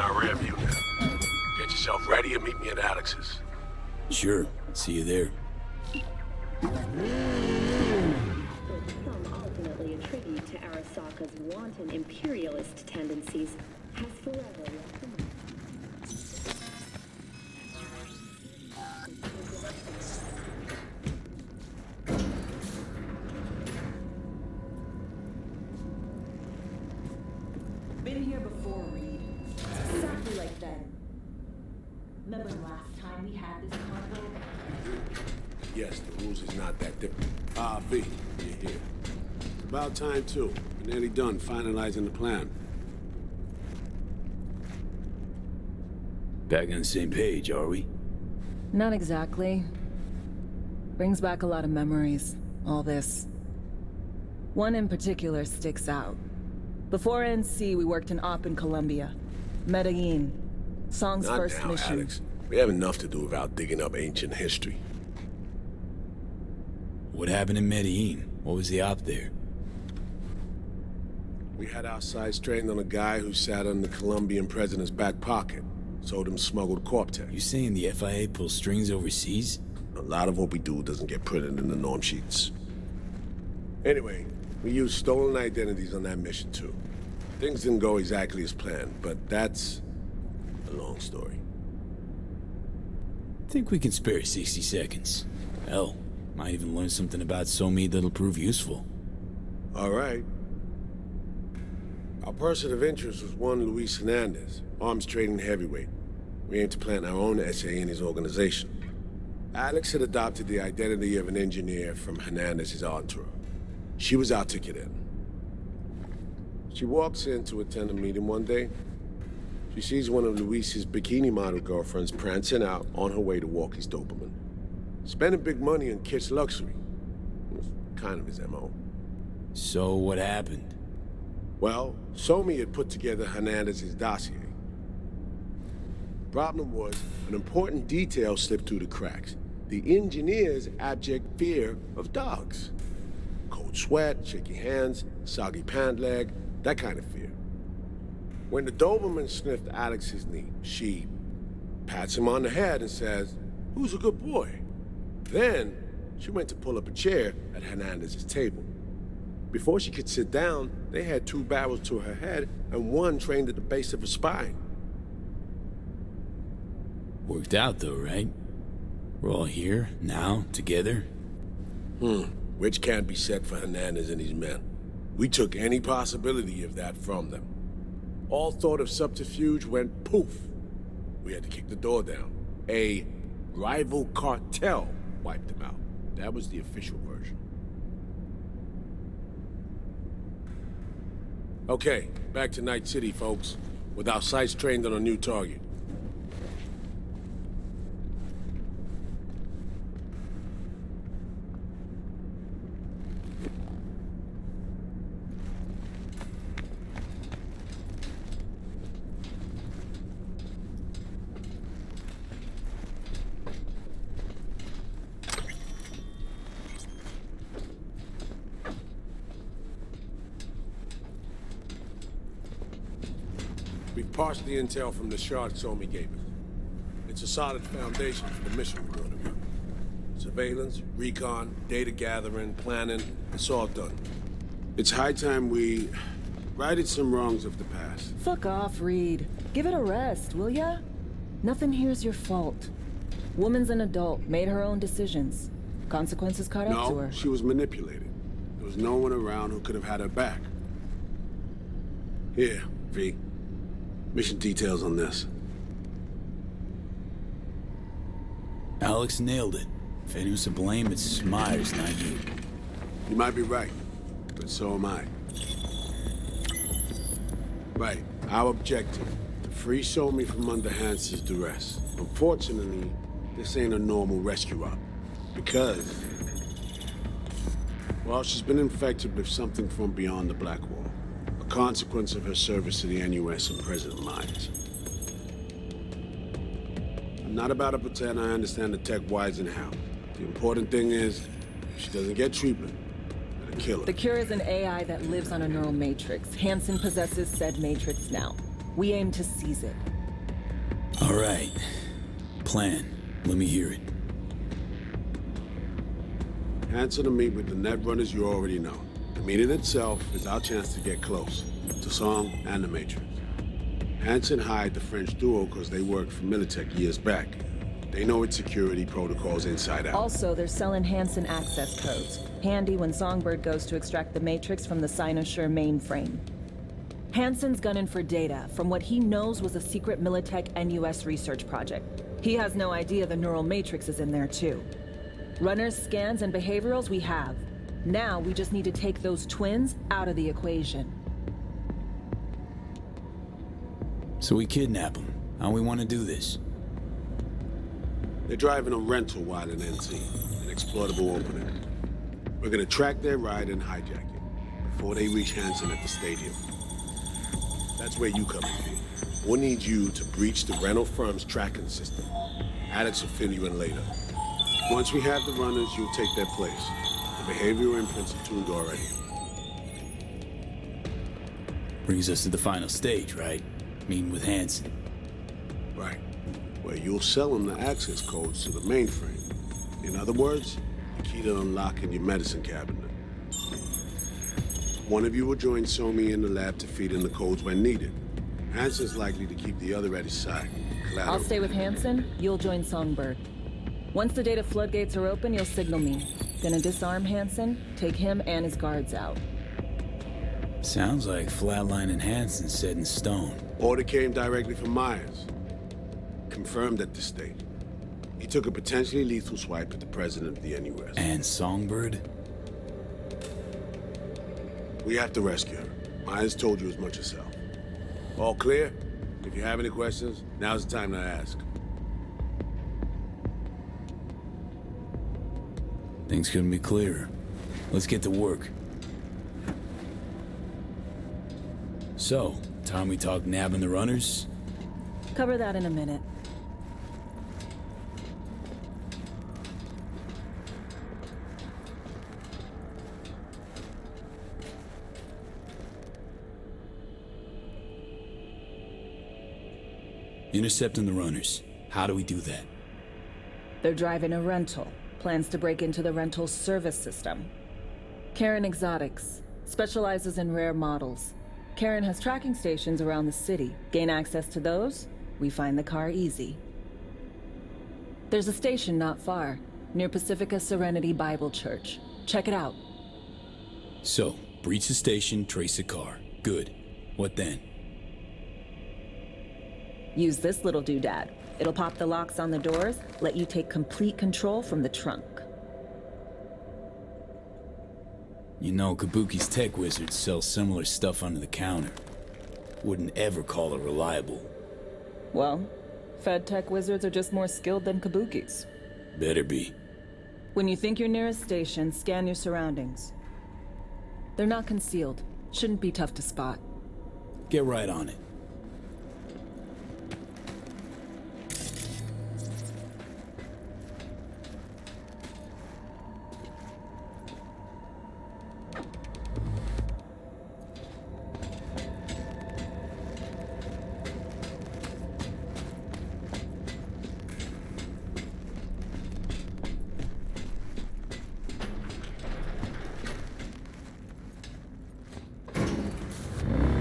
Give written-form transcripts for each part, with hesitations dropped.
our rear view now. Get yourself ready and meet me at Alex's. Sure. See you there. Some ultimately attribute to Arasaka's wanton imperialist tendencies has forever left them. Been here before, Reed. Exactly like then. Remember the last time we had this convo? Yes, the rules is not that different. V, you're here. It's about time, too. We're nearly done finalizing the plan. Back on the same page, are we? Not exactly. Brings back a lot of memories, all this. One in particular sticks out. Before NC, we worked in Op in Colombia. Medellin. Song's Not first now, mission. Alex. We have enough to do without digging up ancient history. What happened in Medellin? What was the op there? We had our sights trained on a guy who sat in the Colombian president's back pocket. Sold him smuggled Corp-Tech. You saying the FIA pulls strings overseas? A lot of what we do doesn't get printed in the norm sheets. Anyway, we used stolen identities on that mission too. Things didn't go exactly as planned, but that's a long story. Think we can spare 60 seconds. Hell, might even learn something about SOMI that'll prove useful. All right. Our person of interest was one Luis Hernandez, arms trading heavyweight. We aim to plant our own SA in his organization. Alex had adopted the identity of an engineer from Hernandez's entourage. She was our ticket in. She walks in to attend a meeting one day. She sees one of Luis's bikini model girlfriends prancing out on her way to walk his Doberman. Spending big money on kitsch luxury. It was kind of his MO. So what happened? Well, Somi had put together Hernandez's dossier. Problem was, an important detail slipped through the cracks. The engineer's abject fear of dogs. Cold sweat, shaky hands, soggy pant leg, that kind of fear. When the Doberman sniffed Alex's knee, she pats him on the head and says, "Who's a good boy?" Then, she went to pull up a chair at Hernandez's table. Before she could sit down, they had two barrels to her head and one trained at the base of her spine. Worked out though, right? We're all here, now, together. Which can't be said for Hernandez and his men. We took any possibility of that from them. All thought of subterfuge went poof. We had to kick the door down. A rival cartel wiped them out. That was the official version. Okay, back to Night City, folks, with our sights trained on a new target. We've parsed the intel from the shard Somi gave us. It's a solid foundation for the mission we're going to run. Surveillance, recon, data gathering, planning, it's all done. It's high time we righted some wrongs of the past. Fuck off, Reed. Give it a rest, will ya? Nothing here's your fault. Woman's an adult, made her own decisions. Consequences caught up to her. No, she was manipulated. There was no one around who could have had her back. Here, V. Mission details on this. Alex nailed it. If anyone's to blame, it's Myers, not you. You might be right, but so am I. Right, our objective, to free Somi from under Hansen's duress. Unfortunately, this ain't a normal rescue op. Because, well, she's been infected with something from beyond the Black Wall. A consequence of her service to the NUS and President Myers. I'm not about to pretend I understand the tech whys and how. The important thing is, if she doesn't get treatment, it'll kill her. The cure is an AI that lives on a neural matrix. Hansen possesses said matrix now. We aim to seize it. All right. Plan. Let me hear it. Hanson will meet with the net runners you already know. The meeting itself is our chance to get close to Song and the Matrix. Hanson hired the French duo because they worked for Militech years back. They know its security protocols inside out. Also, they're selling Hanson access codes. Handy when Songbird goes to extract the Matrix from the Cynosure mainframe. Hanson's gunning for data from what he knows was a secret Militech NUS research project. He has no idea the neural matrix is in there too. Runners, scans, and behaviorals we have. Now we just need to take those twins out of the equation. So we kidnap them. How we want to do this? They're driving a rental while in NC, an exploitable opening. We're gonna track their ride and hijack it before they reach Hanson at the stadium. That's where you come in, V. We'll need you to breach the rental firm's tracking system. Alex will fill you in later. Once we have the runners, you'll take their place. The behavioral imprints are tuned already. Brings us to the final stage, right? Meeting with Hanson. Right. Where you'll sell them the access codes to the mainframe. In other words, the key to unlocking your medicine cabinet. One of you will join Somi in the lab to feed in the codes when needed. Hanson's likely to keep the other at his side. I'll stay with Hanson, you'll join Songbird. Once the data floodgates are open, you'll signal me. Gonna disarm Hanson, take him and his guards out. Sounds like flatlining Hanson set in stone. Order came directly from Myers. Confirmed at this stage. He took a potentially lethal swipe at the president of the NUS. And Songbird? We have to rescue her. Myers told you as much yourself. All clear? If you have any questions, now's the time to ask. Things couldn't be clearer. Let's get to work. So, time we talk nabbing the runners? Cover that in a minute. Intercepting the runners. How do we do that? They're driving a rental. Plans to break into the rental's service system. Karen Exotics specializes in rare models. Karen has tracking stations around the city. Gain access to those, we find the car easy. There's a station not far, near Pacifica Serenity Bible Church. Check it out. So, breach the station, trace the car. Good. What then? Use this little doodad. It'll pop the locks on the doors, let you take complete control from the trunk. You know, Kabuki's tech wizards sell similar stuff under the counter. Wouldn't ever call it reliable. Well, Fed tech wizards are just more skilled than Kabuki's. Better be. When you think you're near a station, scan your surroundings. They're not concealed. Shouldn't be tough to spot. Get right on it.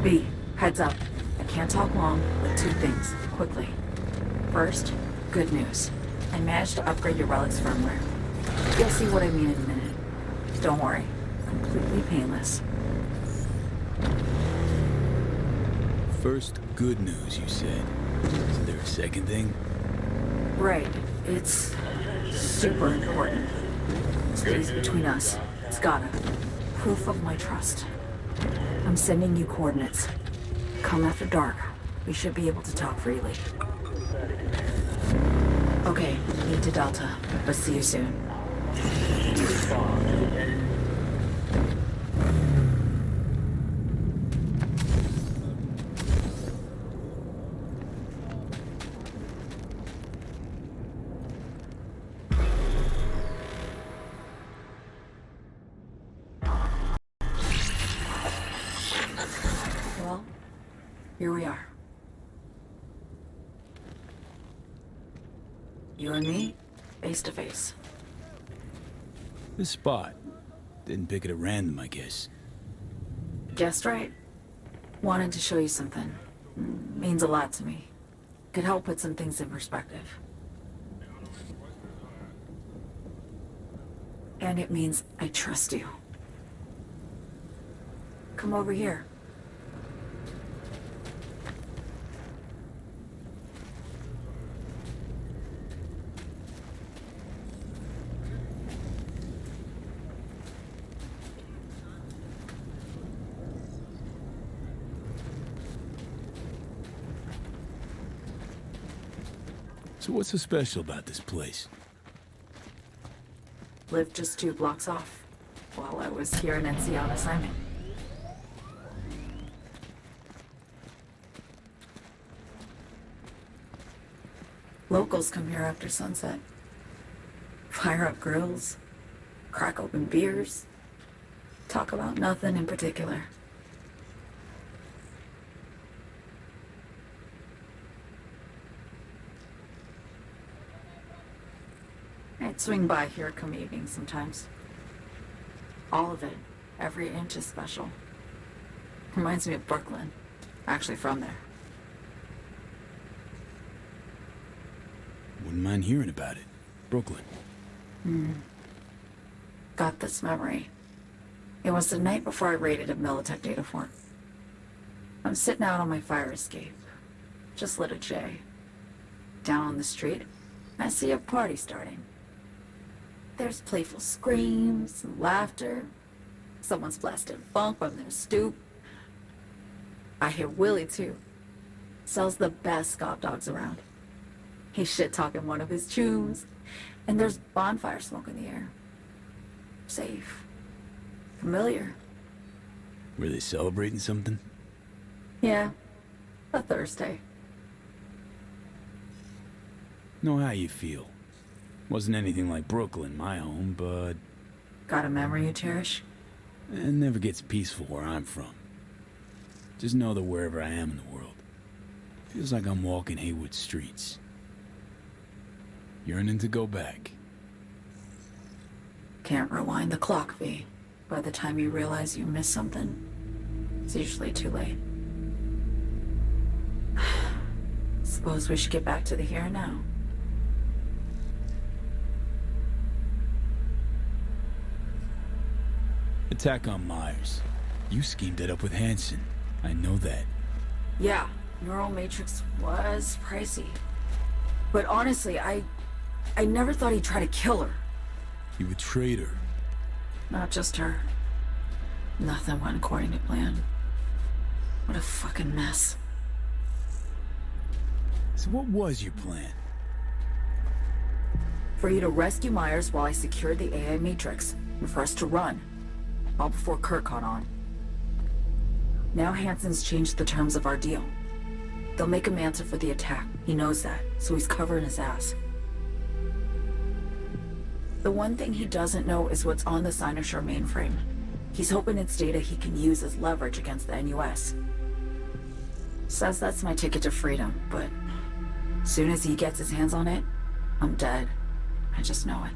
B, heads up. I can't talk long, but two things, quickly. First, good news. I managed to upgrade your relic's firmware. You'll see what I mean in a minute. Don't worry, completely painless. First, good news, you said. Is there a second thing? Right, it's super important. Stays between us. It's gotta. Proof of my trust. I'm sending you coordinates. Come after dark. We should be able to talk freely. Okay, need to Delta, but see you soon. Well, here we are. You and me, face to face. This spot. Didn't pick it at random, I guess. Guessed right. Wanted to show you something. Means a lot to me. Could help put some things in perspective. And it means I trust you. Come over here. So what's so special about this place? Lived just 2 blocks off while I was here in NC on assignment. Locals come here after sunset. Fire up grills, crack open beers, talk about nothing in particular. I'd swing by here come evening sometimes. All of it, every inch is special. Reminds me of Brooklyn. Actually from there. Wouldn't mind hearing about it. Brooklyn. Got this memory. It was the night before I raided a Militech data fort. I'm sitting out on my fire escape. Just lit a J. Down on the street, I see a party starting. There's playful screams and laughter. Someone's blasting funk from their stoop. I hear Willie, too. Sells the best scop dogs around. He's shit-talking one of his tunes, and there's bonfire smoke in the air. Safe. Familiar. Were they celebrating something? Yeah. A Thursday. Know how you feel. Wasn't anything like Brooklyn, my home, but Got a memory you cherish? it never gets peaceful where I'm from. Just know that wherever I am in the world, feels like I'm walking Haywood streets. Yearning to go back. Can't rewind the clock, V. By the time you realize you missed something, it's usually too late. Suppose we should get back to the here and now. Attack on Myers. You schemed it up with Hansen. I know that. Yeah, neural matrix was pricey. But honestly, I never thought he'd try to kill her. You betrayed her. Not just her. Nothing went according to plan. What a fucking mess. So what was your plan? For you to rescue Myers while I secured the AI matrix, and for us to run. All before Kurt caught on. Now Hansen's changed the terms of our deal. They'll make him answer for the attack. He knows that, so he's covering his ass. The one thing he doesn't know is what's on the Cynosure mainframe. He's hoping it's data he can use as leverage against the NUS. Says that's my ticket to freedom, but soon as he gets his hands on it, I'm dead. I just know it.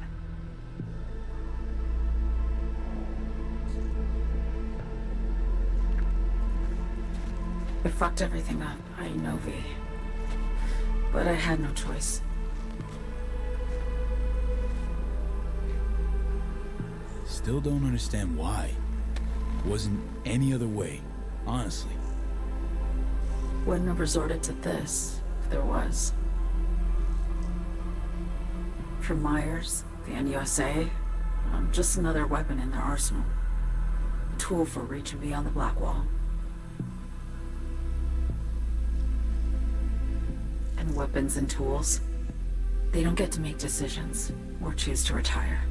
I fucked everything up, I know, V. But I had no choice. Still don't understand why. Wasn't any other way, honestly. Wouldn't have resorted to this, if there was. For Myers, the NUSA, I'm just another weapon in their arsenal. A tool for reaching beyond the Black Wall. And weapons and tools, they don't get to make decisions or choose to retire.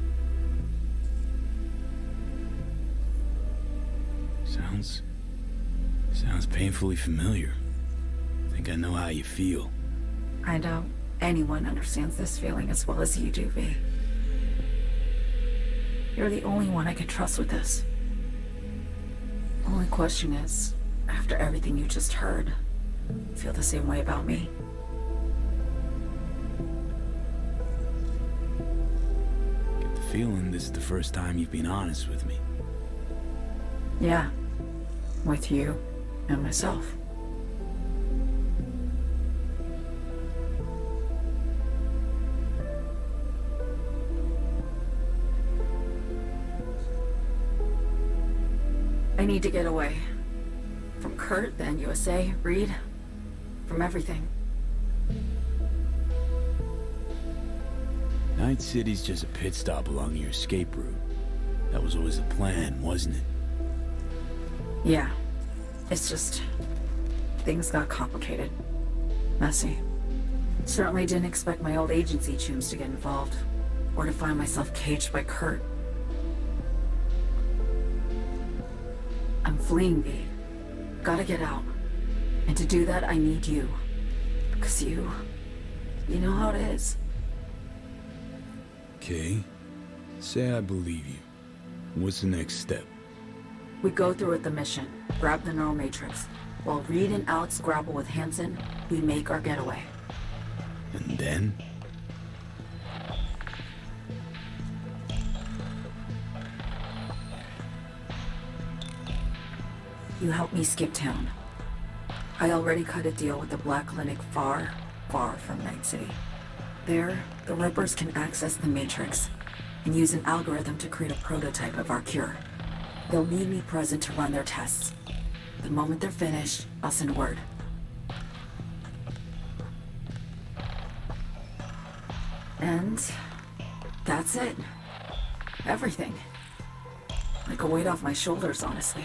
Sounds painfully familiar. Think I know how you feel. I doubt anyone understands this feeling as well as you do, V. You're the only one I can trust with this. Only question is, after everything you just heard, feel the same way about me? feeling this is the first time you've been honest with me. Yeah. With you and myself. I need to get away. From Kurt, the NUSA, Reed. From everything. Night City's just a pit stop along your escape route. That was always the plan, wasn't it? Yeah. It's just... things got complicated. Messy. Certainly didn't expect my old agency chooms to get involved. Or to find myself caged by Kurt. I'm fleeing, V. Gotta get out. And to do that, I need you. Because you know how it is. Okay. Say I believe you. What's the next step? We go through with the mission, grab the neural matrix. While Reed and Alex grapple with Hansen, we make our getaway. And then? You help me skip town. I already cut a deal with the Black Clinic far, far from Night City. There, the Rippers can access the Matrix and use an algorithm to create a prototype of our cure. They'll need me present to run their tests. The moment they're finished, I'll send word. And that's it. Everything. Like a weight off my shoulders, honestly.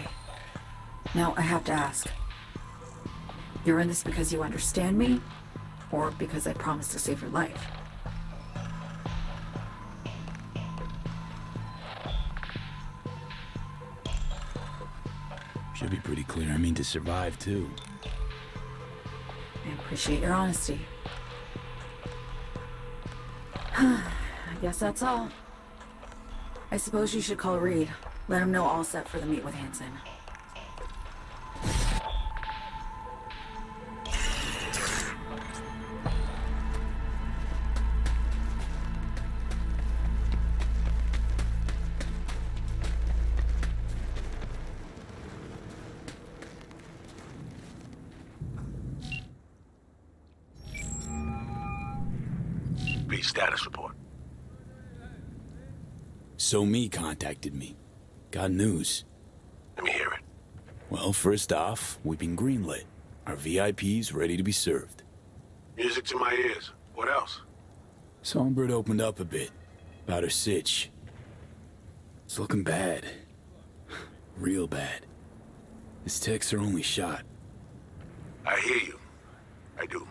Now, I have to ask. You're in this because you understand me? Or because I promised to save your life? Should be pretty clear. I mean to survive, too. I appreciate your honesty. I guess that's all. I suppose you should call Reed. Let him know all set for the meet with Hansen. Status report. SOME contacted me. Got news. Let me hear it. Well, first off, we've been greenlit. Our VIP's ready to be served. Music to my ears. What else? Songbird opened up a bit about her sitch. It's looking bad. Real bad. His tech's her only shot. I hear you. I do.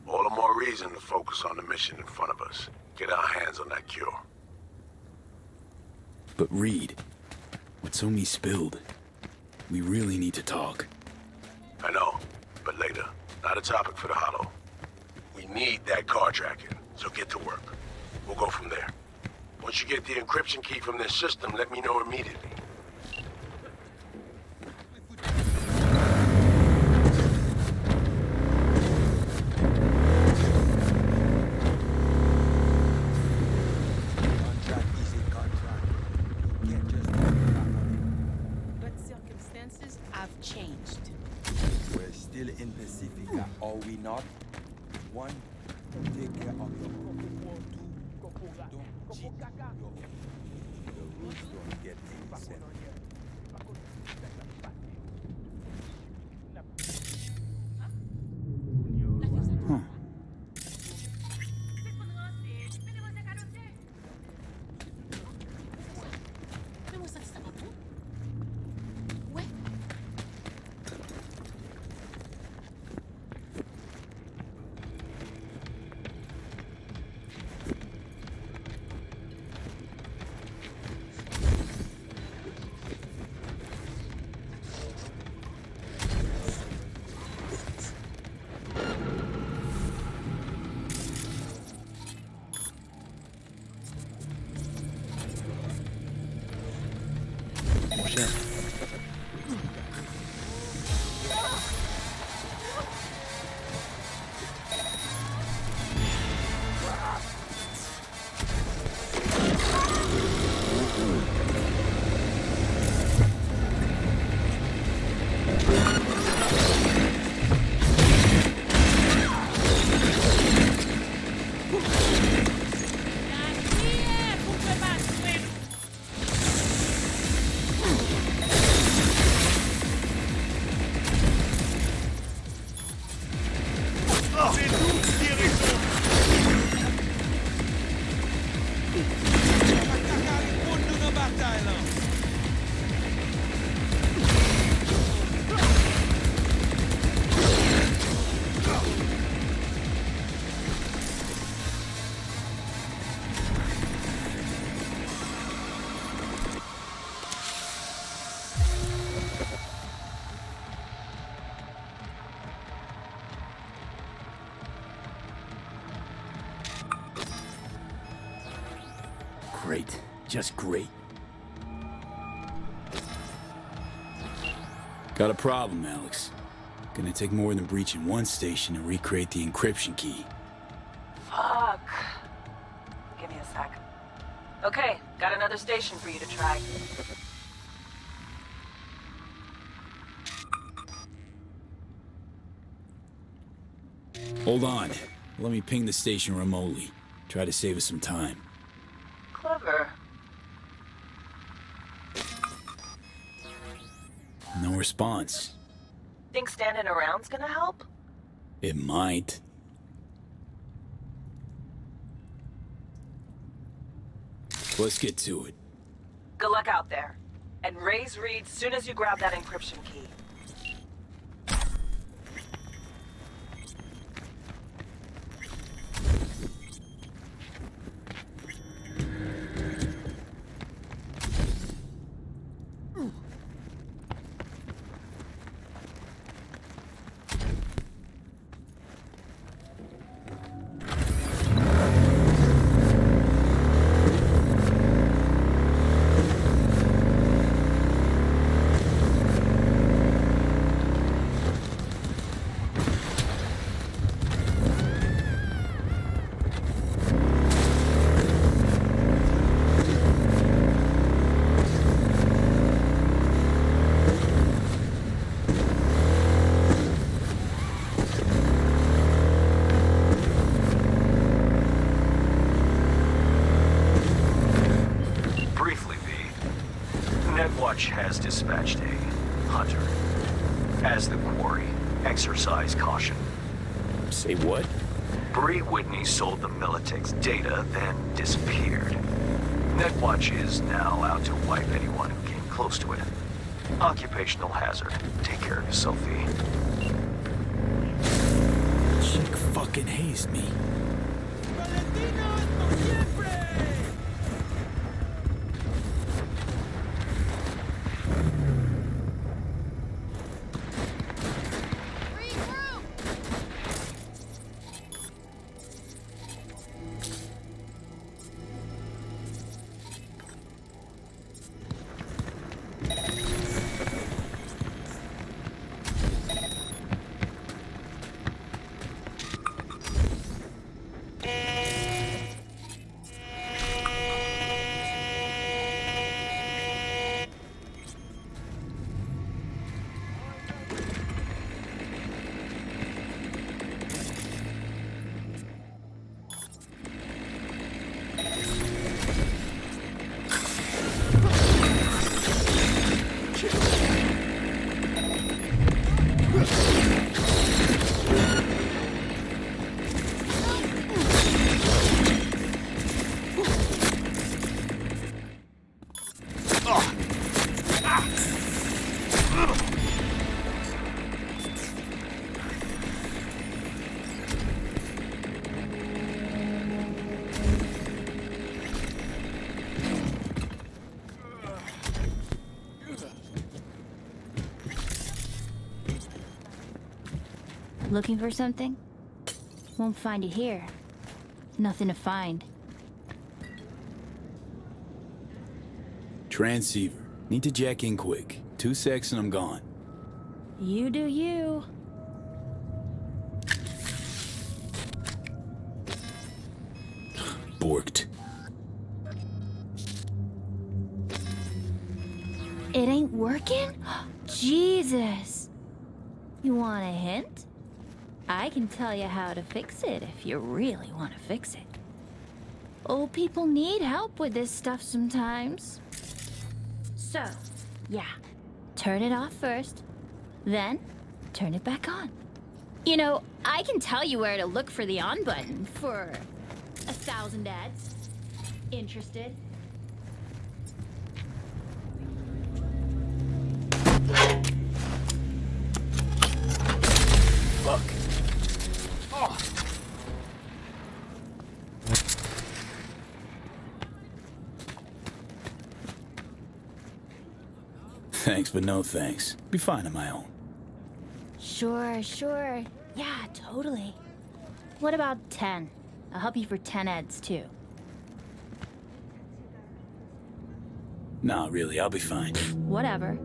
All the more reason to focus on the mission in front of us. Get our hands on that cure. But Reed, what SOME spilled, we really need to talk. I know, but later. Not a topic for the Hollow. We need that car tracking, so get to work. We'll go from there. Once you get the encryption key from this system, let me know immediately. Are we not? One, take care of your don't cheat the rules don't get any sense. Huh. just great. Got a problem, Alex. Gonna take more than breaching one station to recreate the encryption key. Fuck. Give me a sec. Okay, got another station for you to try. Hold on. Let me ping the station remotely. Try to save us some time. Clever. No response. Think standing around's gonna help? It might. Let's get to it. Good luck out there. And raise Reed soon as you grab that encryption key. Has dispatched a hunter. As the quarry, exercise caution. Say what? Bree Whitney sold the Militech's data, then disappeared. Netwatch is now out to wipe anyone who came close to it. Occupational hazard. Take care of yourself, V. Chick fucking hazed me. Looking for something? Won't find it here. Nothing to find. Transceiver. Need to jack in quick. 2 secs and I'm gone. You do you. Borked. It ain't working? Jesus. You want a hint? I can tell you how to fix it if you really want to fix it. Old people need help with this stuff sometimes. So, yeah, turn it off first, then turn it back on. You know, I can tell you where to look for the on button for 1,000 ads. Interested? Fuck. Oh. Thanks, but no thanks. Be fine on my own. Sure, sure. Yeah, totally. What about 10? I'll help you for 10 ads, too. Nah, really, I'll be fine. Whatever.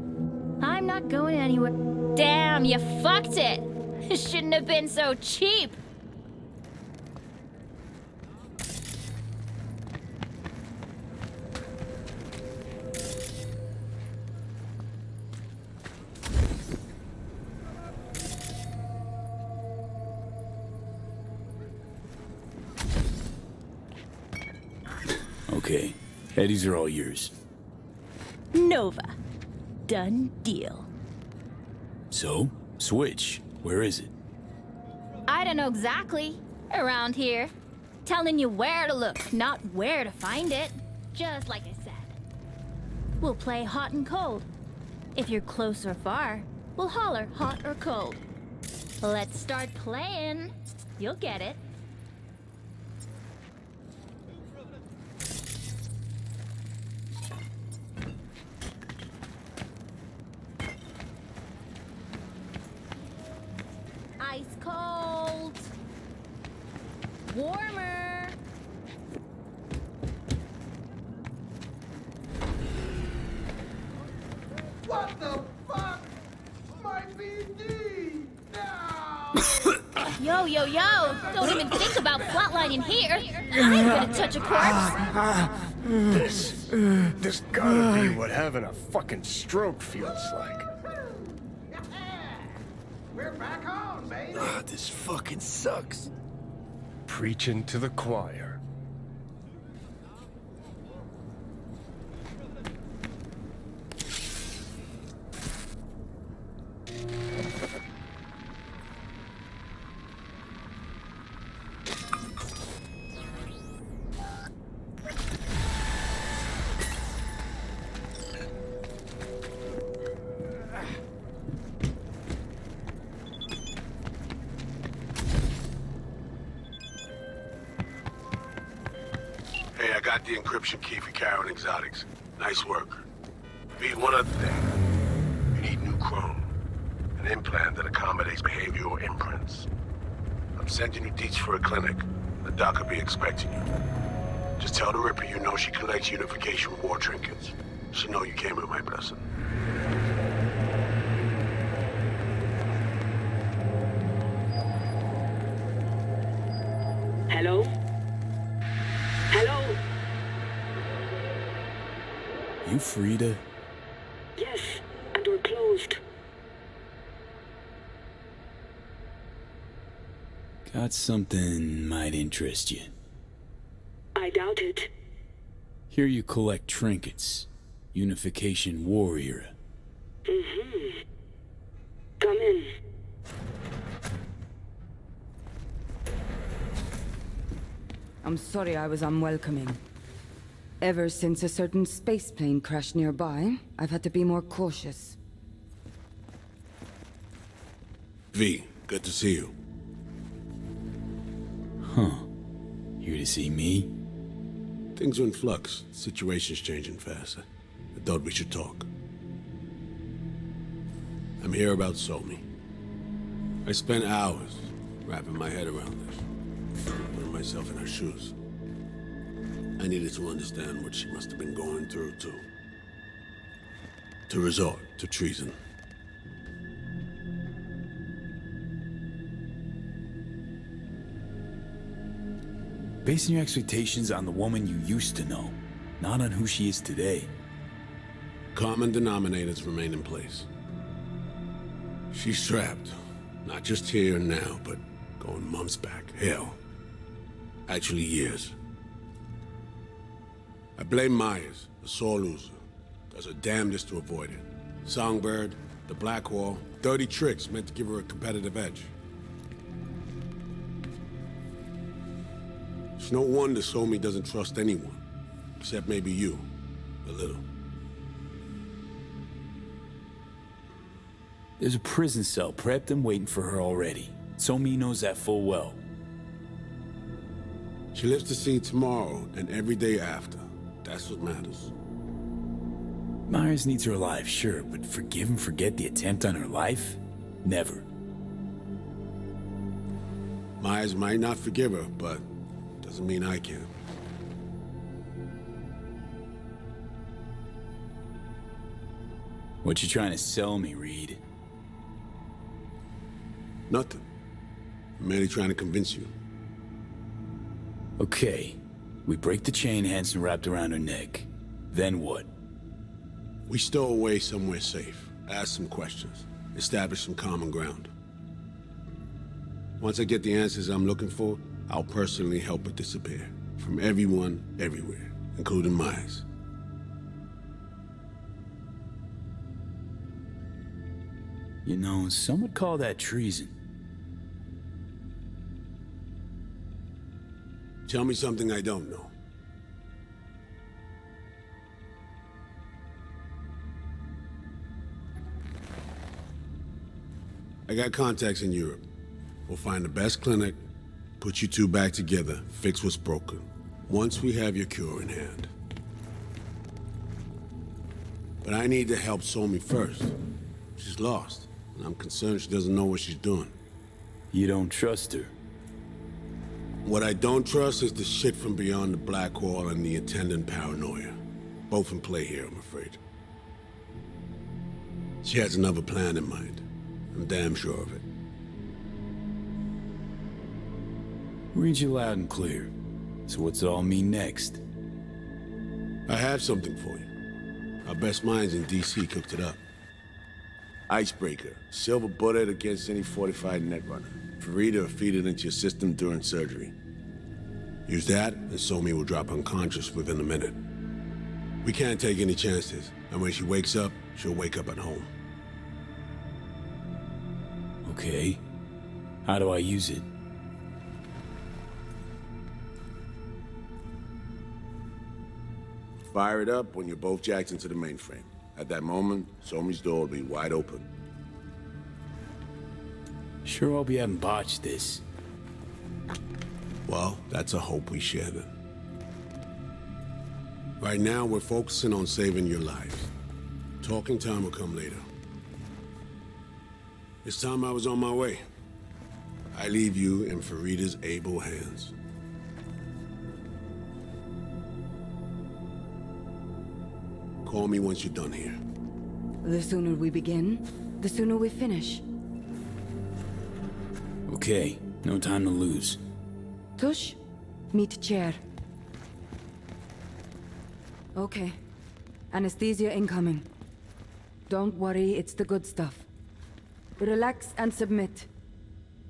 I'm not going anywhere. Damn, you fucked it! It shouldn't have been so cheap! Okay, Eddies are all yours. Nova. Done deal. So, Switch, where is it? I don't know exactly. Around here. Telling you where to look, not where to find it. Just like I said. We'll play hot and cold. If you're close or far, we'll holler hot or cold. Let's start playing. You'll get it. Ice cold. Warmer. What the fuck? My BD! Yo, yo, yo! Don't even think about flatlining here. I ain't gonna touch a corpse. This gotta be what having a fucking stroke feels like. We're back on, baby. This fucking sucks. Preaching to the choir. Hey, I got the encryption key for Karen Exotics. Nice work. V, one other thing. You need new chrome. An implant that accommodates behavioral imprints. I'm sending you deets for a clinic. The doc will be expecting you. Just tell the Ripper you know she collects unification war trinkets. She know you came with my blessing. Hello? Hello? You Frida? Yes, and we're closed. Got something might interest you. I doubt it. Here you collect trinkets. Unification war era. Mm-hmm. Come in. I'm sorry I was unwelcoming. Ever since a certain space plane crashed nearby, I've had to be more cautious. V, good to see you. Huh. Here to see me? Things are in flux. Situation's changing fast. I thought we should talk. I'm here about Somi. I spent hours wrapping my head around this, putting myself in her shoes. I needed to understand what she must have been going through to resort to treason. Basing your expectations on the woman you used to know, not on who she is today. Common denominators remain in place. She's trapped, not just here and now, but going months back. Hell, actually years. I blame Myers, the sore loser. Does her damnedest to avoid it. Songbird, the Black Wall, dirty tricks meant to give her a competitive edge. It's no wonder Somi doesn't trust anyone, except maybe you, a little. There's a prison cell prepped and waiting for her already. Somi knows that full well. She lives to see tomorrow and every day after. That's what matters. Myers needs her alive, sure, but forgive and forget the attempt on her life? Never. Myers might not forgive her, but doesn't mean I can. What you trying to sell me, Reed? Nothing. I'm merely trying to convince you. Okay. We break the chain Hansen wrapped around her neck. Then what? We stow away somewhere safe, ask some questions, establish some common ground. Once I get the answers I'm looking for, I'll personally help her disappear. From everyone, everywhere, including Myers. You know, some would call that treason. Tell me something I don't know. I got contacts in Europe. We'll find the best clinic, put you two back together, fix what's broken. Once we have your cure in hand. But I need to help Somi first. She's lost, and I'm concerned she doesn't know what she's doing. You don't trust her? What I don't trust is the shit from beyond the black wall and the attendant paranoia. Both in play here, I'm afraid. She has another plan in mind. I'm damn sure of it. Read you loud and clear. So what's it all mean next? I have something for you. Our best minds in DC cooked it up. Icebreaker. Silver bullet against any fortified netrunner. Farida will feed it into your system during surgery. Use that, and Somi will drop unconscious within a minute. We can't take any chances, and when she wakes up, she'll wake up at home. Okay. How do I use it? Fire it up when you're both jacked into the mainframe. At that moment, Somi's door will be wide open. Sure hope you haven't botched this. Well, that's a hope we share then. Right now, we're focusing on saving your lives. Talking time will come later. This time I was on my way. I leave you in Farida's able hands. Call me once you're done here. The sooner we begin, the sooner we finish. Okay, no time to lose. Tush, meet chair. Okay. Anesthesia incoming. Don't worry, it's the good stuff. Relax and submit.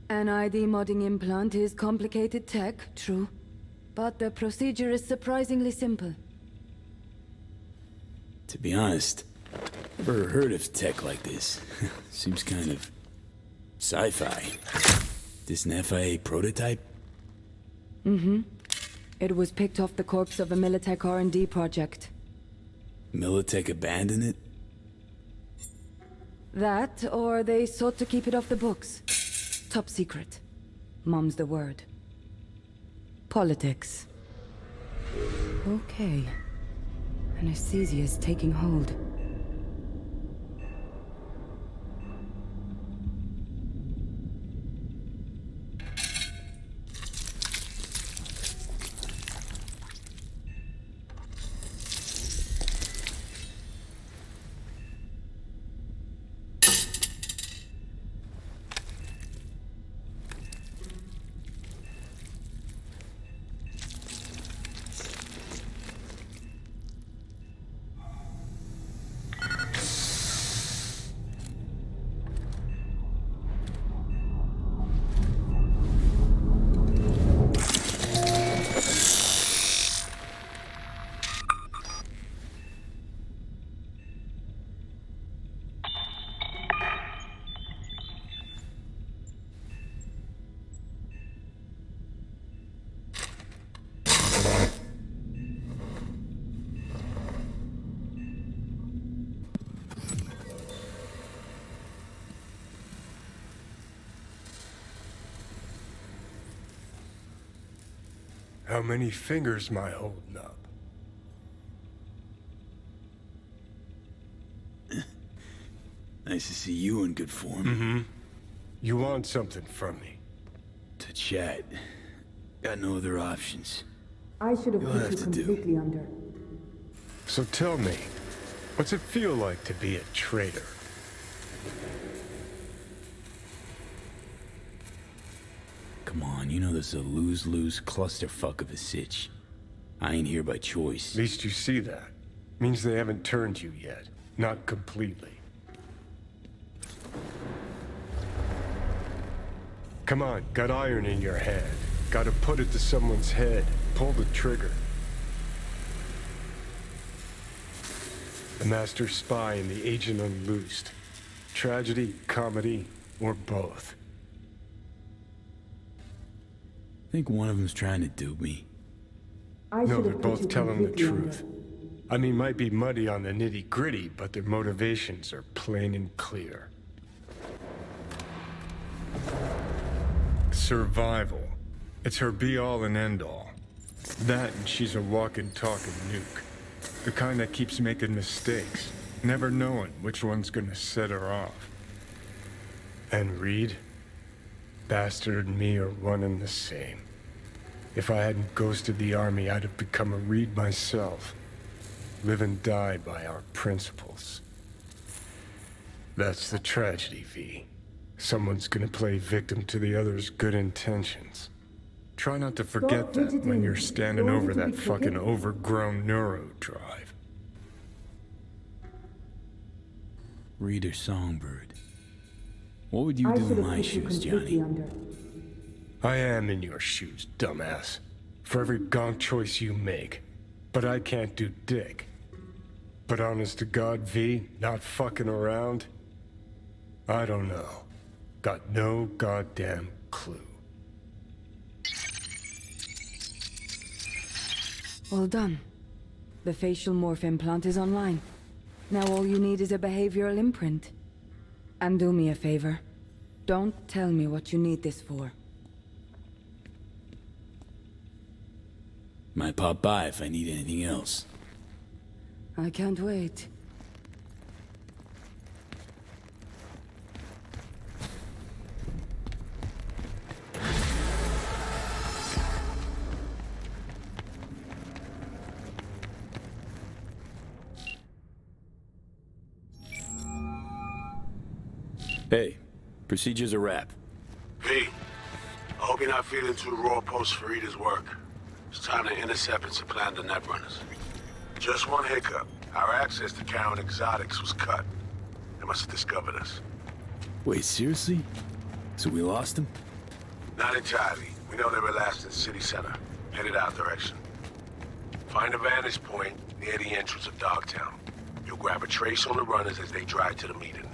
An ID modding implant is complicated tech, true. But the procedure is surprisingly simple. To be honest, never heard of tech like this. Seems kind of sci-fi. This an FIA prototype? Mm-hmm. It was picked off the corpse of a Militech R&D project. Militech abandoned it? That, or they sought to keep it off the books. Top secret. Mom's the word. Politics. Okay. Anesthesia is taking hold. How many fingers am I holding up? Nice to see you in good form. Mm-hmm. You want something from me? To chat. Got no other options. I should have You'll put have you to do. completely under. So tell me, What's it feel like to be a traitor? Come on, you know this is a lose-lose clusterfuck of a sitch. I ain't here by choice. At least you see that. Means they haven't turned you yet. Not completely. Come on, got iron in your hand. Gotta put it to someone's head. Pull the trigger. The master spy and the agent unloosed. Tragedy, comedy, or both. I think one of them's trying to dupe me. No, they're both telling the truth. I mean, might be muddy on the nitty-gritty, but their motivations are plain and clear. Survival. It's her be-all and end-all. That and she's a walking, talking nuke. The kind that keeps making mistakes, never knowing which one's gonna set her off. And Reed? Bastard and me are one and the same. If I hadn't ghosted the army, I'd have become a Reed myself. Live and die by our principles. That's the tragedy, V. Someone's gonna play victim to the other's good intentions. Try not to forget that when you're standing over that fucking overgrown neuro drive. Reed or Songbird? What would you do in my shoes, Johnny? I am in your shoes, dumbass. For every gonk choice you make. But I can't do dick. But honest to God, V, not fucking around? I don't know. Got no goddamn clue. Well done. The facial morph implant is online. Now all you need is a behavioral imprint. And do me a favor. Don't tell me what you need this for. Might pop by if I need anything else. I can't wait. Hey, procedure's a wrap. V, I hope you're not feeling too raw post Farida's work. It's time to intercept and supplant the netrunners. Just one hiccup. Our access to Karen Exotics was cut. They must have discovered us. Wait, seriously? So we lost them? Not entirely. We know they were last in city center, headed our direction. Find a vantage point near the entrance of Dogtown. You'll grab a trace on the runners as they drive to the meeting.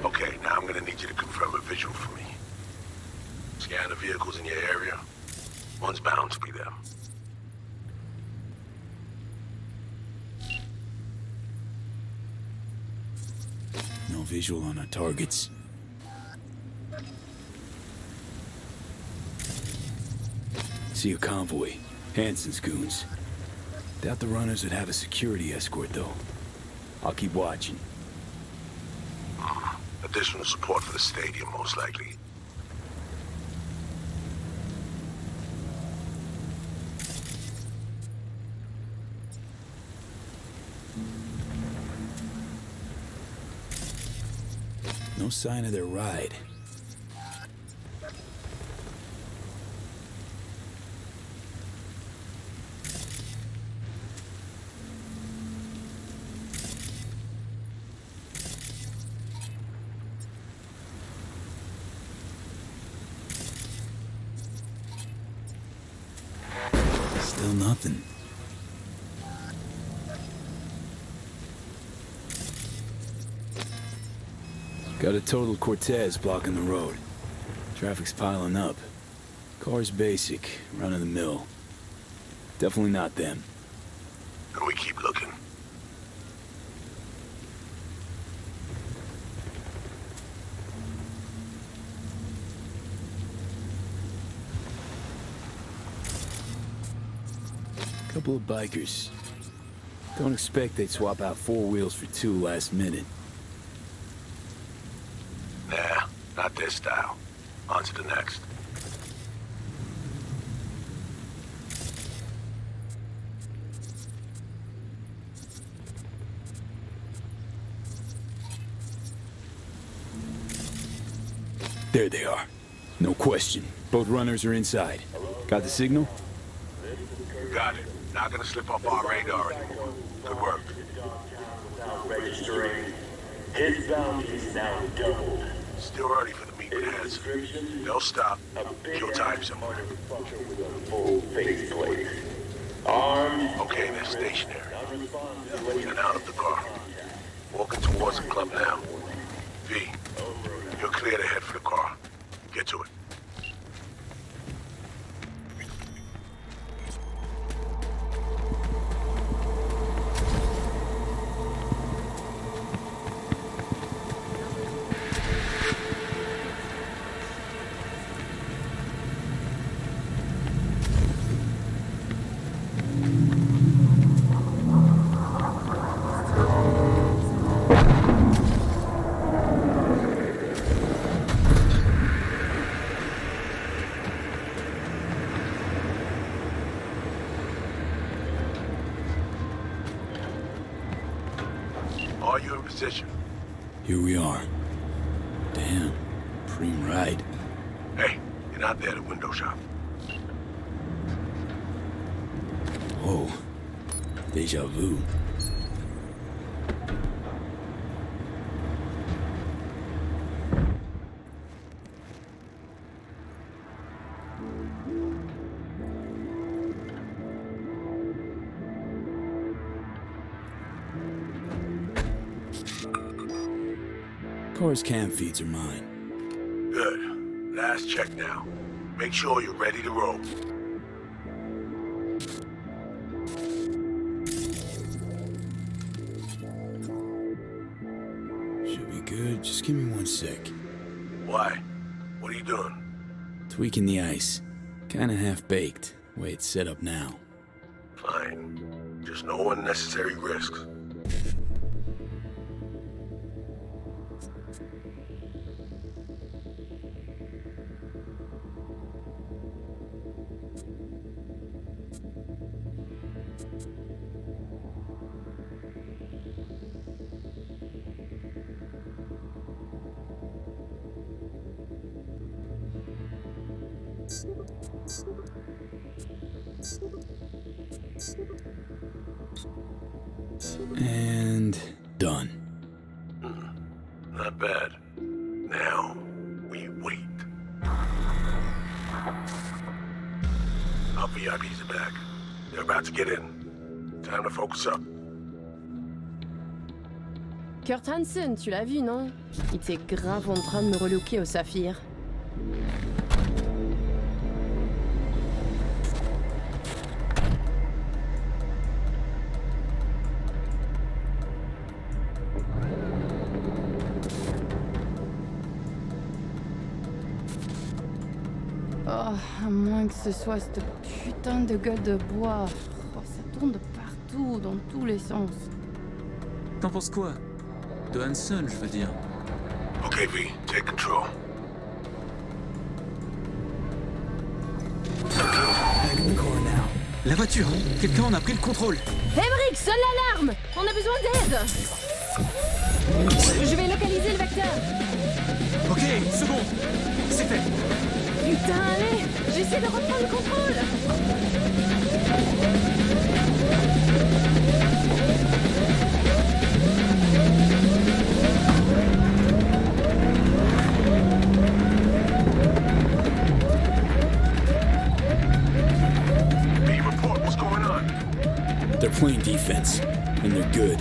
Okay, now I'm gonna need you to confirm a visual for me. Scan the vehicles in your area. One's bound to be them. No visual on our targets. See a convoy. Hansen's goons. Doubt the runners would have a security escort, though. I'll keep watching. Additional support for the stadium, most likely. No sign of their ride. Still nothing. Got a total Cortez blocking the road. Traffic's piling up. Car's basic, run-of-the-mill. Definitely not them. And we keep looking. Couple of bikers. Don't expect they'd swap out 4 wheels for 2 last minute. Nah, not this style. On to the next. There they are. No question. Both runners are inside. Got the signal? Got it. Not gonna slip off our radar anymore. Good work. Without registering, his bounty's now doubled. Still early for the meet with heads. They'll stop. Kill time somewhere. With a full faceplate. Armed. Okay, they're stationary. In and out of the car. Walking towards the club now. V, you're clear to head for the car. Get to it. Are you in position? Here we are. Damn. Preem ride. Hey, you're not there at window shop. Whoa. Deja vu. Car's cam feeds are mine. Good. Last check now. Make sure you're ready to roll. Should be good. Just give me 1 sec. Why? What are you doing? Tweaking the ice. Kinda half-baked, way it's set up now. Fine. Just no unnecessary risks. And done. Not bad. Now, we wait. Our VIPs are back. They're about to get in. Time to focus up. Kurt Hansen, tu l'as vu, non? Il était grave en train de me relooker au saphir. Oh, à moins que ce soit cette putain de gueule de bois. Oh, ça tourne de partout, dans tous les sens. T'en penses quoi? De Hansen, je veux dire. Okay, V, take control. La voiture! Quelqu'un en a pris le contrôle! Emmerich, sonne l'alarme! On a besoin d'aide! Je vais localiser le vecteur! Ok, seconde! C'est fait! Putain, allez! J'essaie de reprendre le contrôle! They're playing defense, and they're good.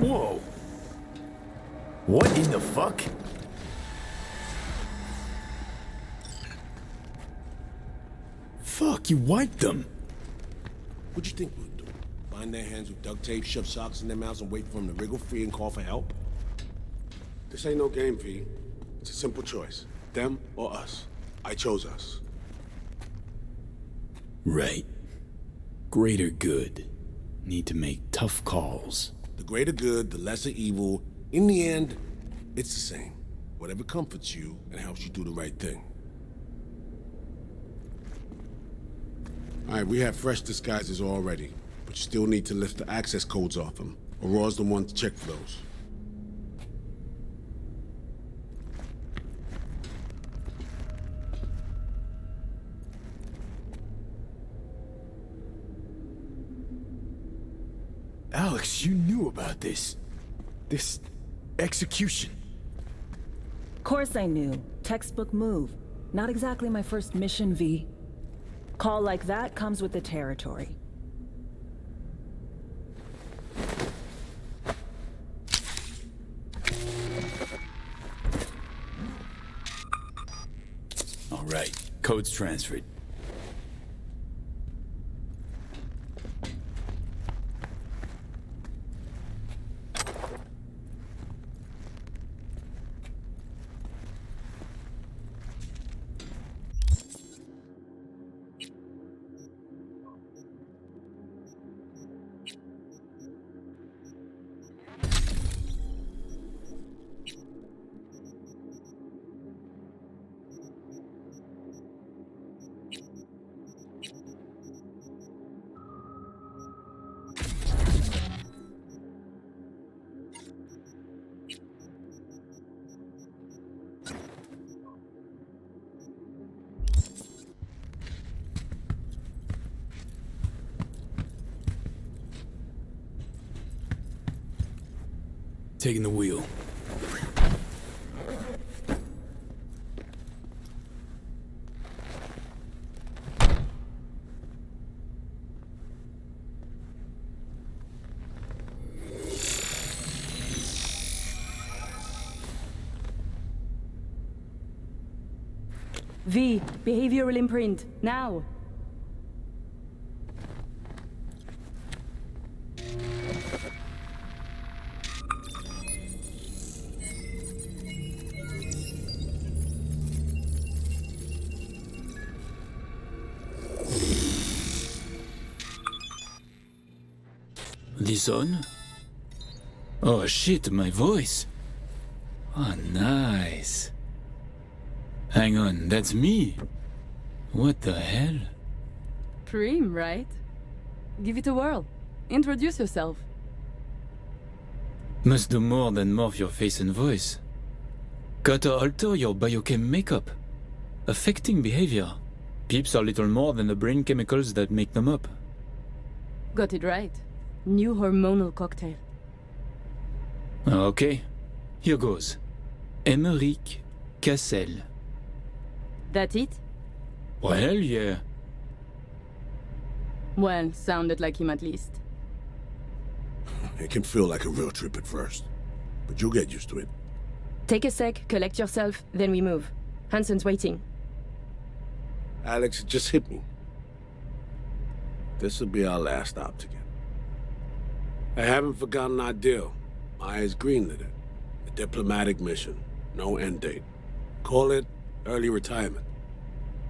Whoa. What in the fuck? Fuck, you wiped them. What'd you think we'd do? Bind their hands with duct tape, shove socks in their mouths, and wait for them to wriggle free and call for help? This ain't no game, V. It's a simple choice. Them or us. I chose us. Right. Greater good. Need to make tough calls. The greater good, the lesser evil. In the end, it's the same. Whatever comforts you and helps you do the right thing. All right, we have fresh disguises already, but you still need to lift the access codes off them. Aurora's the one to check for those. Alex, you knew about this. This execution. Course I knew. Textbook move. Not exactly my first mission, V. Call like that comes with the territory. All right, code's transferred. Taking the wheel. V, behavioral imprint, now! This on? Oh shit, my voice. Oh, nice. Hang on, that's me. What the hell? Prim, right? Give it a whirl. Introduce yourself. Must do more than morph your face and voice. Gotta alter your biochem makeup. Affecting behavior. Peeps are little more than the brain chemicals that make them up. Got it right. New hormonal cocktail. Okay, here goes. Emmerich Cassel. That it? Well, yeah. Well, sounded like him at least. It can feel like a real trip at first, but you'll get used to it. Take a sec, collect yourself, then we move. Hansen's waiting. Alex, it just hit me. This'll be our last stop together. I haven't forgotten our deal. Maya's greenlit it. A diplomatic mission. No end date. Call it early retirement.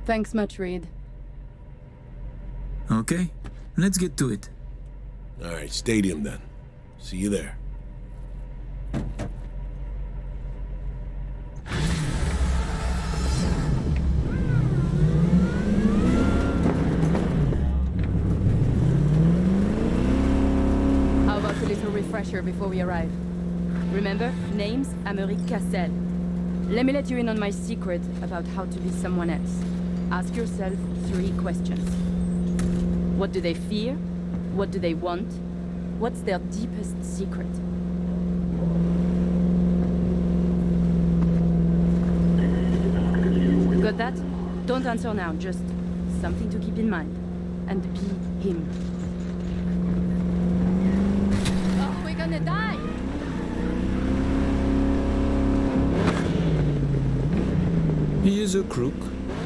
Thanks much, Reed. Okay, let's get to it. All right, stadium then. See you there. How about a little refresher before we arrive? Remember, name's Emmerich Cassel. Let me let you in on my secret about how to be someone else. Ask yourself 3 questions. What do they fear? What do they want? What's their deepest secret? Got that? Don't answer now, just something to keep in mind. And be him. Oh, we're gonna die! is a crook,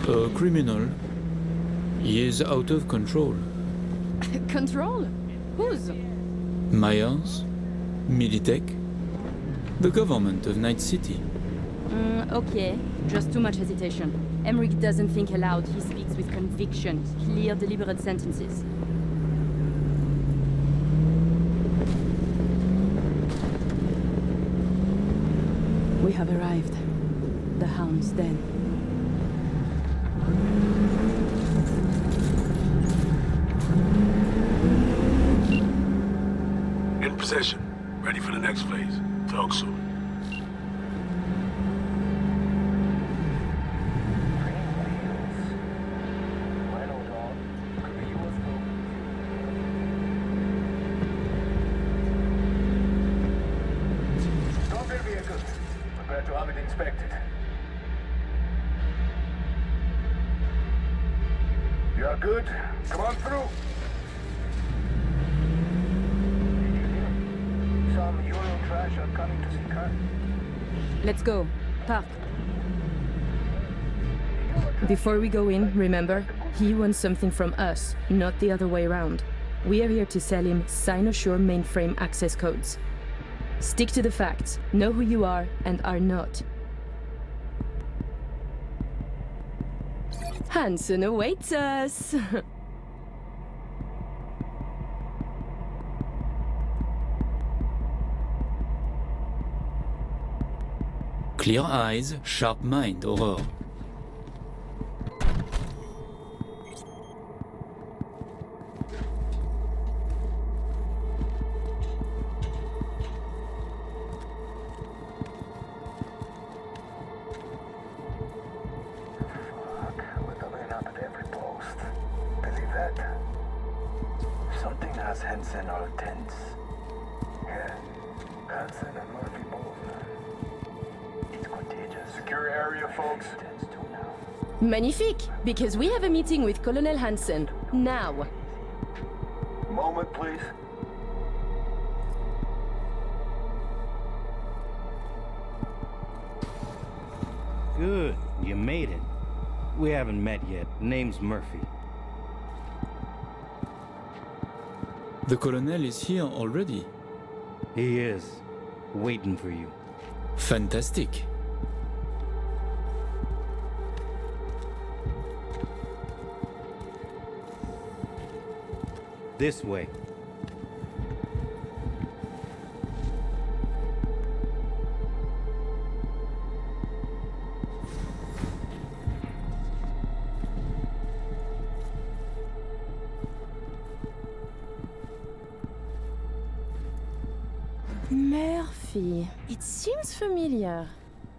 a criminal. He is out of control. Control? Whose? Myers, Militech, the government of Night City. Okay, just too much hesitation. Emmerich doesn't think aloud, he speaks with conviction. Clear, deliberate sentences. We have arrived. The Hound's den. In possession. Ready for the next phase. Talk soon. Stonebeard vehicle. Prepare to have it inspected. You are good. Come on through. Some Euro trash are coming to see Kurt. Let's go. Park. Before we go in, remember, he wants something from us, not the other way around. We are here to sell him Cynosure mainframe access codes. Stick to the facts, know who you are and are not. Hansen awaits us! Clear eyes, sharp mind, Aurore. We're coming up at every post. Believe that? Something has Hansen all tense. Yeah, Hansen and Murphy both. It's contagious. Secure area, folks. Tense too now. Magnifique! Because we have a meeting with Colonel Hansen. Now! Moment, please. Good, you made it. We haven't met yet. Name's Murphy. The colonel is here already. He is. Waiting for you. Fantastic. This way. Murphy. It seems familiar.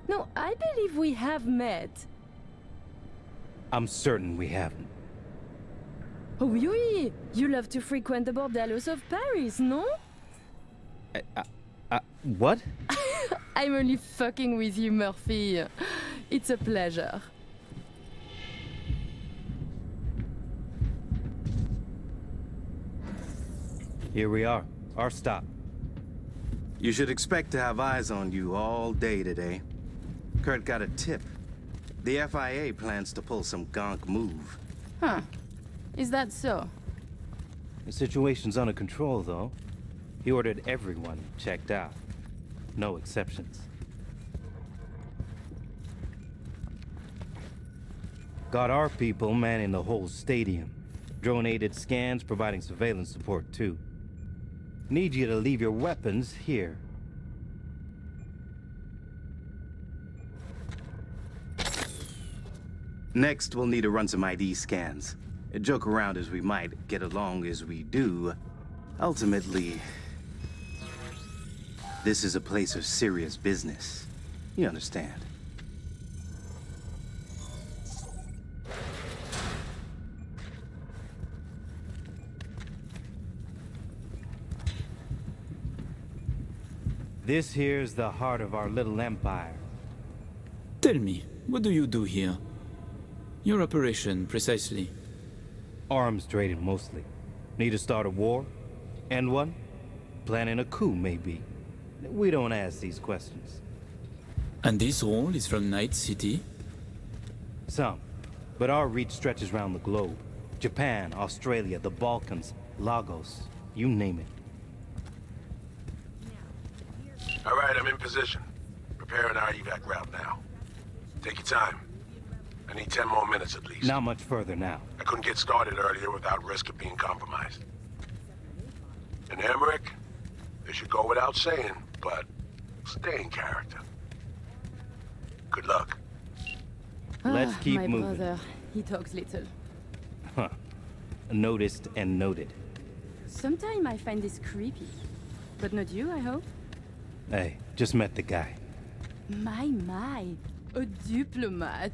No, I believe we have met. I'm certain we haven't. Oh, oui! You love to frequent the bordellos of Paris, no? What? I'm only fucking with you, Murphy. It's a pleasure. Here we are. Our stop. You should expect to have eyes on you all day today. Kurt got a tip. The FIA plans to pull some gonk move. Huh. Is that so? The situation's under control, though. He ordered everyone checked out. No exceptions. Got our people manning the whole stadium. Drone-aided scans providing surveillance support, too. Need you to leave your weapons here. Next, we'll need to run some ID scans. Joke around as we might, get along as we do. Ultimately, this is a place of serious business. You understand? This here's the heart of our little empire. Tell me, what do you do here? Your operation, precisely. Arms trading, mostly. Need to start a war? End one? Planning a coup, maybe. We don't ask these questions. And this role is from Night City? Some. But our reach stretches around the globe. Japan, Australia, the Balkans, Lagos, you name it. All right, I'm in position. Preparing our evac route now. Take your time. I need 10 more minutes at least. Not much further now. I couldn't get started earlier without risk of being compromised. And Emmerich, this should go without saying, but stay in character. Good luck. Let's keep my moving. brother, he talks little. Huh. Noticed and noted. Sometimes I find this creepy. But not you, I hope? Hey, just met the guy. My, a diplomat.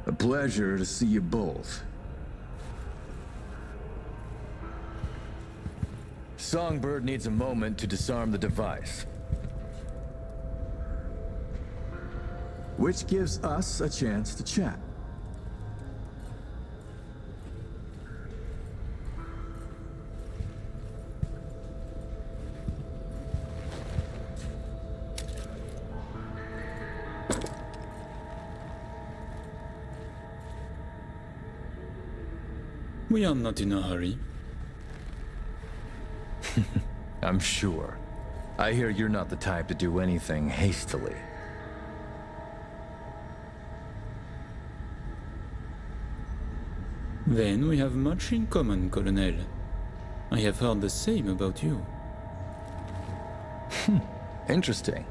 A pleasure to see you both. Songbird needs a moment to disarm the device. Which gives us a chance to chat. We are not in a hurry. I'm sure. I hear you're not the type to do anything hastily. Then we have much in common, Colonel. I have heard the same about you. Interesting.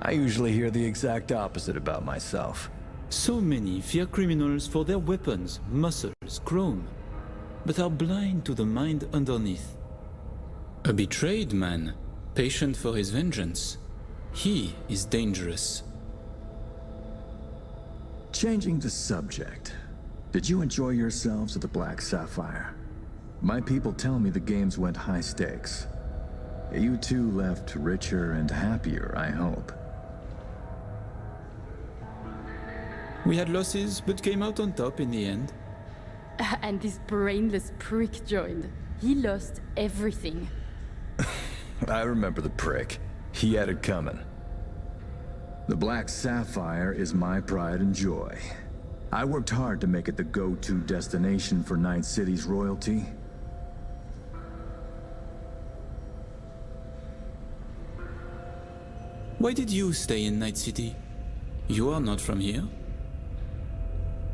I usually hear the exact opposite about myself. So many fear criminals for their weapons, muscles, chrome, but are blind to the mind underneath. A betrayed man, patient for his vengeance. He is dangerous. Changing the subject. Did you enjoy yourselves at the Black Sapphire? My people tell me the games went high stakes. You two left richer and happier, I hope. We had losses, but came out on top in the end. And this brainless prick joined. He lost everything. I remember the prick. He had it coming. The Black Sapphire is my pride and joy. I worked hard to make it the go-to destination for Night City's royalty. Why did you stay in Night City? You are not from here.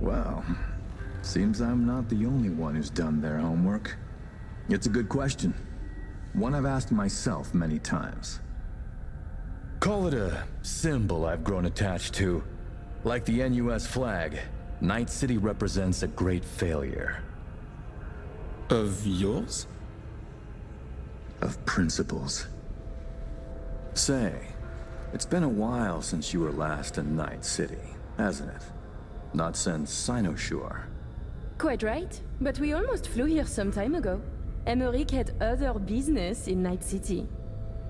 Well, seems I'm not the only one who's done their homework. It's a good question. One I've asked myself many times. Call it a symbol I've grown attached to. Like the NUS flag, Night City represents a great failure. Of yours? Of principles. Say, it's been a while since you were last in Night City, hasn't it? Not since Cynosure. Quite right, but we almost flew here some time ago. Emmerich had other business in Night City.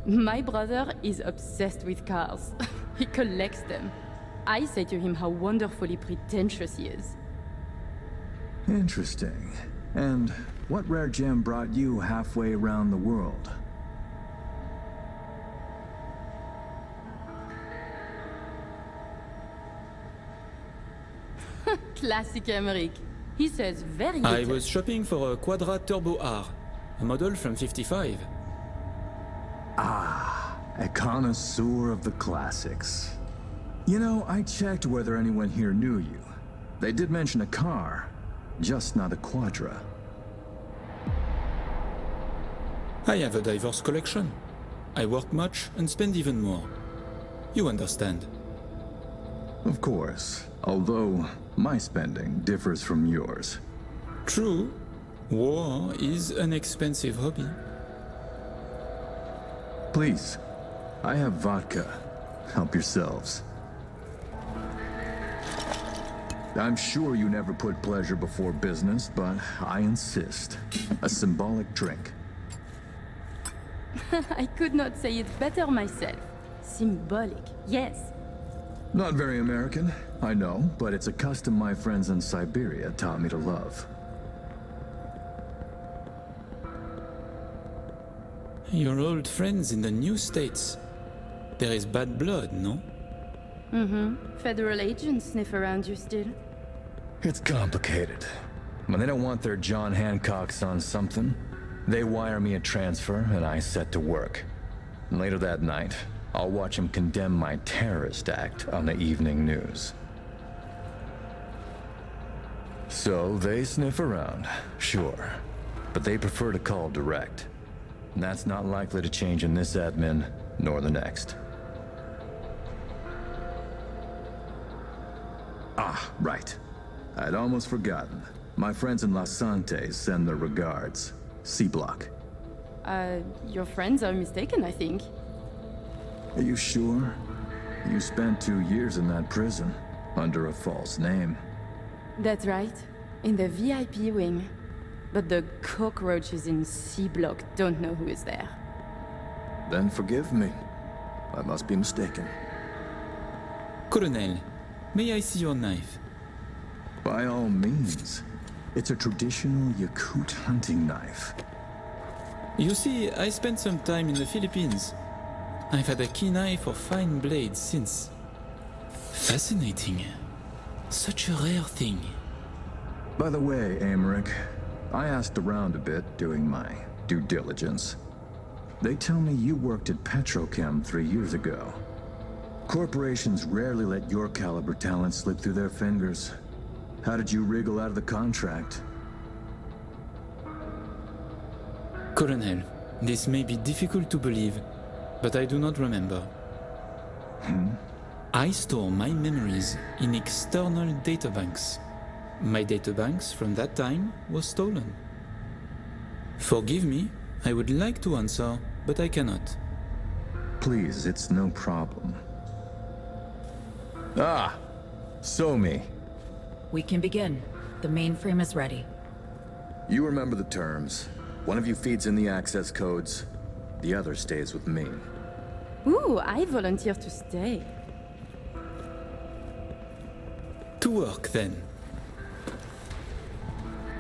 My brother is obsessed with cars. He collects them. I say to him how wonderfully pretentious he is. Interesting. And what rare gem brought you halfway around the world? Classic Emmerich. He says very I little. was shopping for a Quadra Turbo R, a model from '55. Ah, a connoisseur of the classics. You know, I checked whether anyone here knew you. They did mention a car, just not a Quadra. I have a diverse collection. I work much and spend even more. You understand. Of course, although my spending differs from yours. True, war is an expensive hobby. Please, I have vodka. Help yourselves. I'm sure you never put pleasure before business, but I insist. A symbolic drink. I could not say it better myself. Symbolic, yes. Not very American, I know, but it's a custom my friends in Siberia taught me to love. Your old friends in the new states. There is bad blood, no? Mm-hmm. Federal agents sniff around you still. It's complicated. When they don't want their John Hancocks on something, they wire me a transfer and I set to work. And later that night, I'll watch them condemn my terrorist act on the evening news. So they sniff around, sure. But they prefer to call direct. And that's not likely to change in this admin, nor the next. Ah, right. I'd almost forgotten. My friends in Los Santos send their regards. C-Block. Your friends are mistaken, I think. Are you sure? You spent 2 years in that prison, under a false name. That's right. In the VIP wing. But the cockroaches in C-Block don't know who is there. Then forgive me. I must be mistaken. Colonel, may I see your knife? By all means. It's a traditional Yakut hunting knife. You see, I spent some time in the Philippines. I've had a keen eye for fine blades since. Fascinating. Such a rare thing. By the way, Emmerich, I asked around a bit doing my due diligence. They tell me you worked at Petrochem 3 years ago. Corporations rarely let your caliber talent slip through their fingers. How did you wriggle out of the contract? Colonel, this may be difficult to believe, but I do not remember. I store my memories in external databanks. My databanks from that time was stolen. Forgive me, I would like to answer, but I cannot. Please, it's no problem. Ah! Somi. We can begin. The mainframe is ready. You remember the terms. One of you feeds in the access codes, the other stays with me. Ooh, I volunteer to stay. To work, then.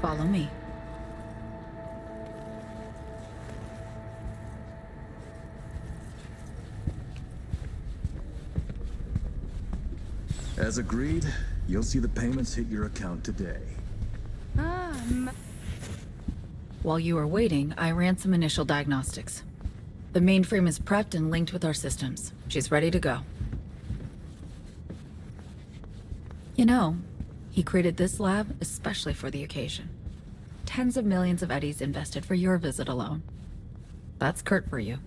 Follow me. As agreed, you'll see the payments hit your account today. While you were waiting, I ran some initial diagnostics. The mainframe is prepped and linked with our systems. She's ready to go. You know, he created this lab especially for the occasion. Tens of millions of eddies invested for your visit alone. That's Kurt for you.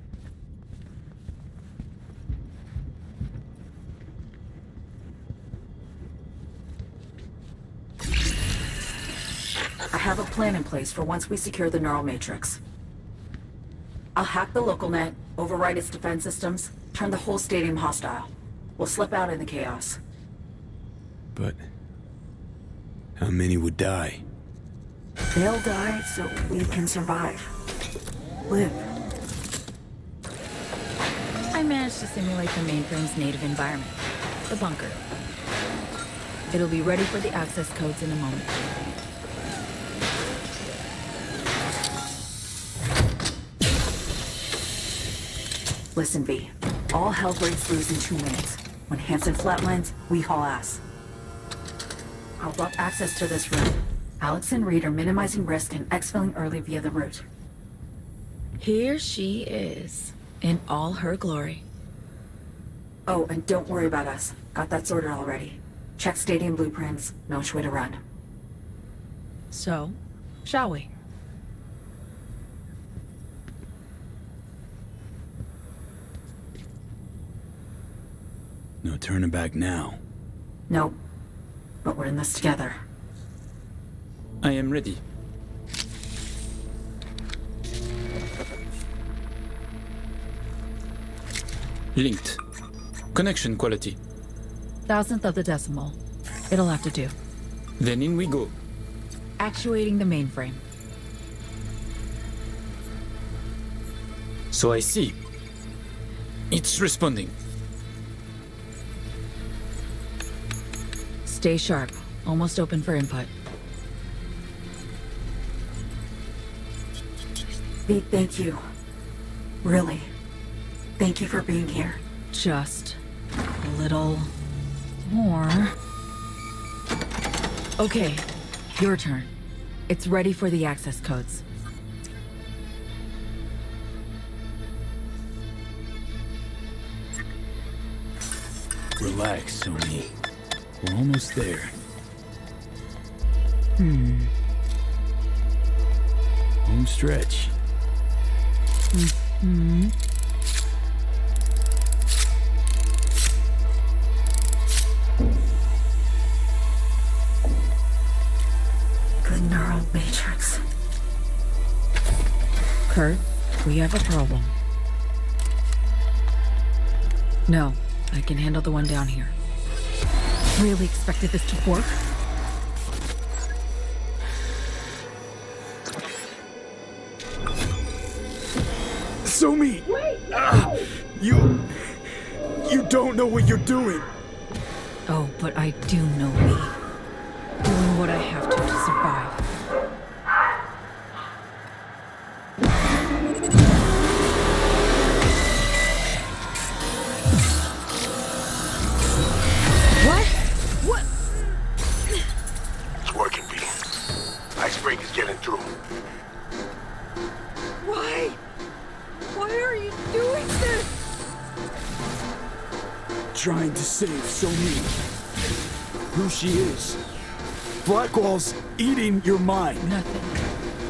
I have a plan in place for once we secure the neural matrix. I'll hack the local net, override its defense systems, turn the whole stadium hostile. We'll slip out in the chaos. But how many would die? They'll die so we can survive. Live. I managed to simulate the mainframe's native environment, the bunker. It'll be ready for the access codes in a moment. Listen, V. All hell breaks loose in 2 minutes. When Hansen flatlines, we haul ass. I'll block access to this room. Alex and Reed are minimizing risk and exfilling early via the route. Here she is, in all her glory. Oh, and don't worry about us. Got that sorted already. Check stadium blueprints, no way to run. So, shall we? No turning back now. Nope. But we're in this together. I am ready. Linked. Connection quality. 1,000th of the decimal. It'll have to do. Then in we go. Actuating the mainframe. So I see. It's responding. Stay sharp. Almost open for input. Thank you. Really. Thank you for being here. Just a little more. Okay, your turn. It's ready for the access codes. Relax, Sony. We're almost there. Hmm. Home stretch. Hmm. The neural matrix. Kurt, we have a problem. No, I can handle the one down here. Really expected this to work? Somi! You don't know what you're doing. Oh, but I do know me. Doing what I have to survive. What? What? It's working, B. Icebreak is getting through. Why? Why are you doing this? Trying to save Somi. Who she is. Blackwall's eating your mind. Nothing.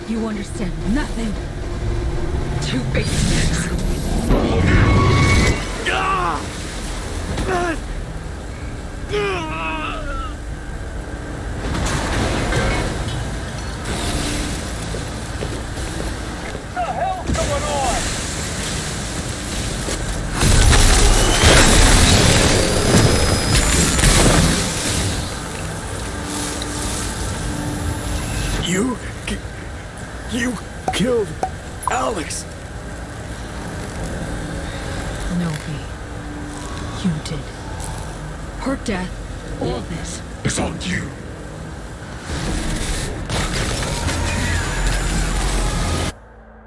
You understand nothing. Too basic. You killed Alex. No, B. You did. Her death, all this. It's on you.